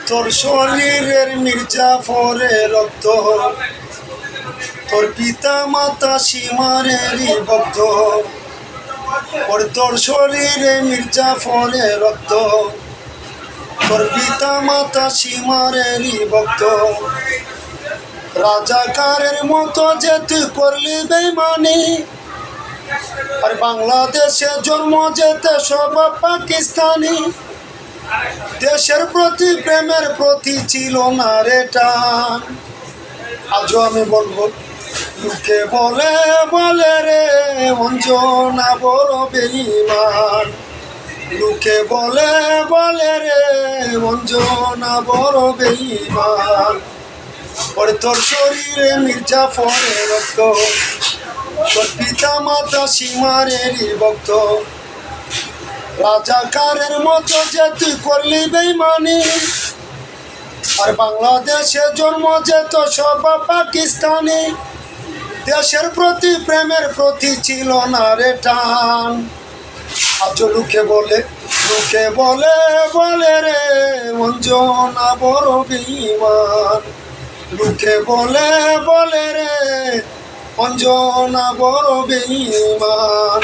তোর শরীরের মির্জাফরে রক্ত, তোর পিতা মাতা সীমারেরই ভক্ত। ওর তোর শরীরে মির্জাফরে রক্ত, তোর পিতা মাতা সীমারেরই ভক্ত। রাজাকারের মতো যে তুই করলি বেইমানি, আর বাংলাদেশে জন্ম যেতে সব পাকিস্তানি। দেশের প্রতি প্রেমের প্রতি ছিল না রে টান। আজও আমি বলবো, লোকে বলে বলে রে অঞ্জনা বড় বেঈমান। লোকে বলে বলে রে অঞ্জনা বড় বেঈমান। ওরে তোর শরীরে মির্জাফরে রক্ত, তোর পিতা মাতা সীমারেরই ভক্ত। রাজাকারের মতো যে তুই করলি বেইমানি, আর বাংলাদেশে জন্ম যেত সব পাকিস্তানি। দেশের প্রতি প্রেমের প্রতি ছিল না রে টান। আজ লোকে বলে বলে রে অঞ্জনা বড় বেঈমান। লোকে বলে রে অঞ্জনা বড় বেঈমান।